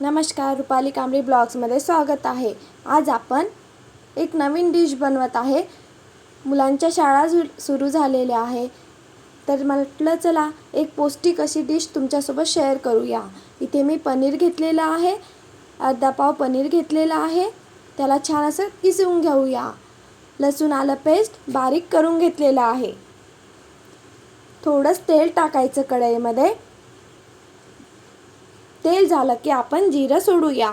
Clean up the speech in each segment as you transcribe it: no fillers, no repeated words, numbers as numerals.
नमस्कार, रुपाली कांबळे ब्लॉग्समध्ये स्वागत आहे। आज आपण एक नवीन डिश बनवत आहे। मुलांच्या शाळा सुरू झालेल्या आहे, तर म्हटलं चला एक पौष्टिक अशी डिश तुमच्यासोबत शेअर करूया। इथे मी पनीर घेतलेला आहे, अर्धा पाव पनीर घेतलेला आहे। त्याला छान असं किसून घेऊया। लसूण आलं पेस्ट बारीक करून घेतलेला आहे। थोडंसं तेल टाकायचं कढईमध्ये। तेल झालं की आपण जिरं सोडूया।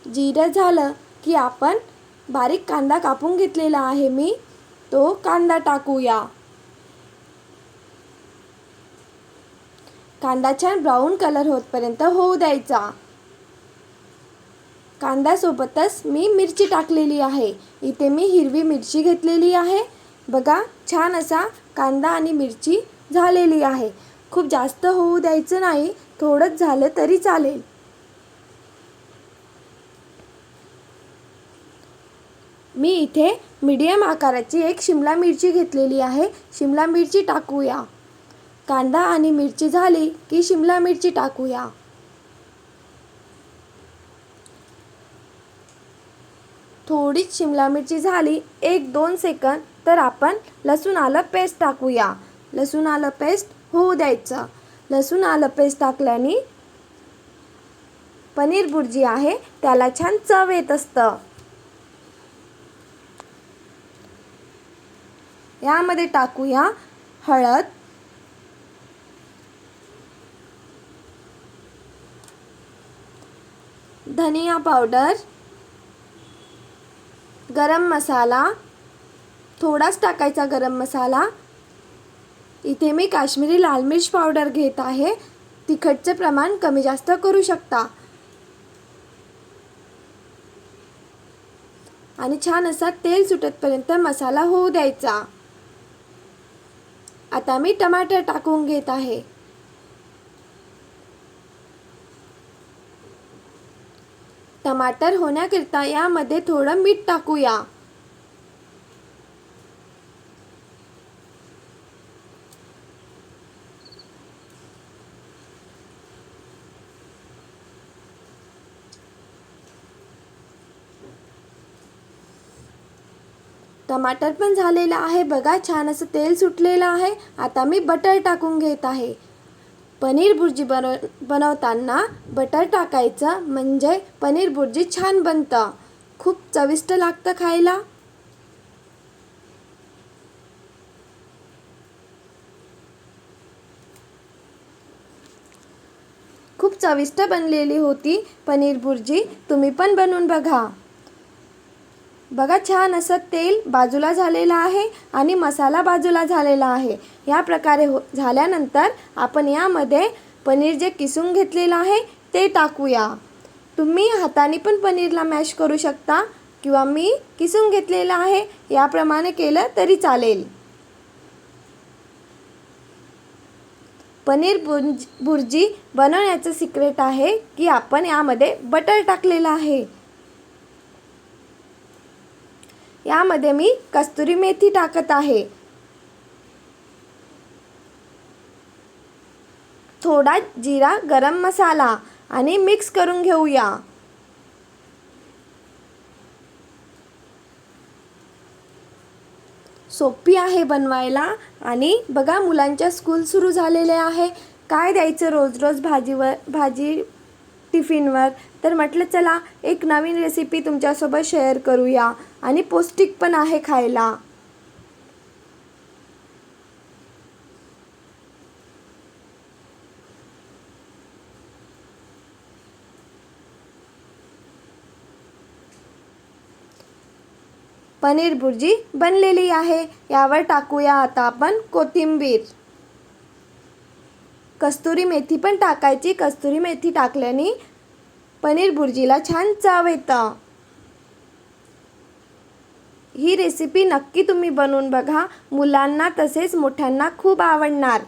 जिरं झालं की आपण बारीक कांदा कापून घेतलेला आहे मी, तो कांदा टाकूया। कांदा छान ब्राऊन कलर होतपर्यंत होऊ द्यायचा। कांद्यासोबतच मी मिरची टाकलेली आहे। इथे मी हिरवी मिरची घेतलेली आहे। बघा, छान असा कांदा आणि मिरची झालेली आहे। खूप जास्त होऊ द्यायचं नाही, थोडंच झालं तरी चालेल। मी इथे मीडियम आकाराची एक शिमला मिरची घेतलेली आहे। शिमला मिरची टाकूया। कांदा आणि मिरची झाली की शिमला मिरची टाकूया। थोडी शिमला मिरची झाली 1-2 सेकंद, तर आपण लसूण आलं पेस्ट टाकूया। लसूण आलं पेस्ट होऊ द्यायचं। लसूण आलं पेस्ट टाकल्याने पनीर भुर्जी आहे त्याला छान चव येत असतं। यामध्ये टाकूया हळद, धनिया पावडर, गरम मसाला, थोडाच टाकायचा गरम मसाला। इथे मी काश्मीरी लाल मिर्च पावडर घेत आहे। तिखटचे प्रमाण कमी जास्त करू शकता। आणि छान असा तेल सुटतपर्यंत मसाला होऊ द्यायचा। आता मी टमाटर टाकून घेत आहे। टमाटर होण्याकरिता यामध्ये थोडं मीठ टाकूया। टमाटर पण झालेला आहे। बघा, छान असं तेल सुटलेलं आहे। आता मी बटर टाकून घेत आहे। पनीर भुर्जी बनवताना बटर टाकायचं, म्हणजे पनीर भुर्जी छान बनतं। खूप चविष्ट लागतं खायला। खूप चविष्ट बनलेली होती पनीर भुर्जी। तुम्ही पण बनवून बघा। बघा, छान असं तेल बाजूला झालेलं आहे आणि मसाला बाजूला झालेला आहे। या प्रकारे झाल्यानंतर आपण यामध्ये पनीर जे किसून घेतलेलं आहे ते टाकूया। तुम्ही हाताने पण पनीरला मॅश करू शकता किंवा मी किसून घेतलेलं आहे याप्रमाणे केलं तरी चालेल। पनीर भुर्जी बनवण्याचं सिक्रेट आहे की आपण यामध्ये बटर टाकलेलं आहे। यामध्ये मी कस्तुरी मेथी टाकत आहे। थोडा जिरा गरम मसाला आणि मिक्स करून घेऊया। सोपी आहे बनवायला। आणि बघा, मुलांच्या स्कूल सुरू झालेले आहे। काय द्यायचं रोज रोज भाजी टिफिनवर, तर म्हटलं चला एक नवीन रेसिपी तुमच्यासोबत शेअर करूया। आणि पौष्टिक पण आहे खायला। पनीर भुर्जी बनलेली आहे। यावर टाकूया आता आपण कोथिंबीर। कस्तुरी मेथी पण टाकायची। कस्तुरी मेथी टाकल्याने पनीर भुर्जीला छान चव येतं। ही रेसिपी नक्की तुम्ही बनवून बघा। मुलांना तसेच मोठ्यांना खूप आवडणार।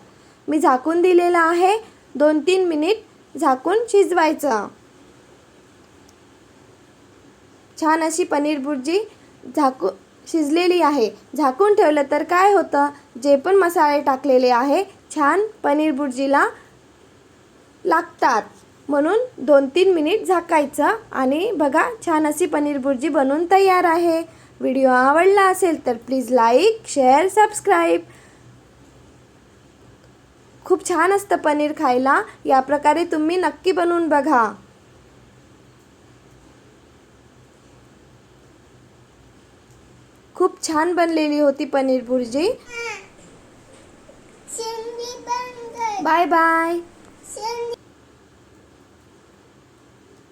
मी झाकून दिलेलं आहे। 2-3 मिनिट झाकून शिजवायचं। छान अशी पनीर भुर्जी शिजलेली आहे। झाकून ठेवलं तर काय होतं, जे पण मसाले टाकलेले आहे छान पनीर भुर्जीला लागतात. म्हणून 2-3 मिनिट झाकायचं आणि बघा छान अशी पनीर भुर्जी बनवून तयार आहे. व्हिडिओ आवडला असेल तर प्लीज लाईक, शेअर, सबस्क्राईब. खूप छान असतं पनीर खायला. या प्रकारे तुम्ही नक्की बनवून बघा. खूप छान बनलेली होती पनीर भुर्जी. Bye bye.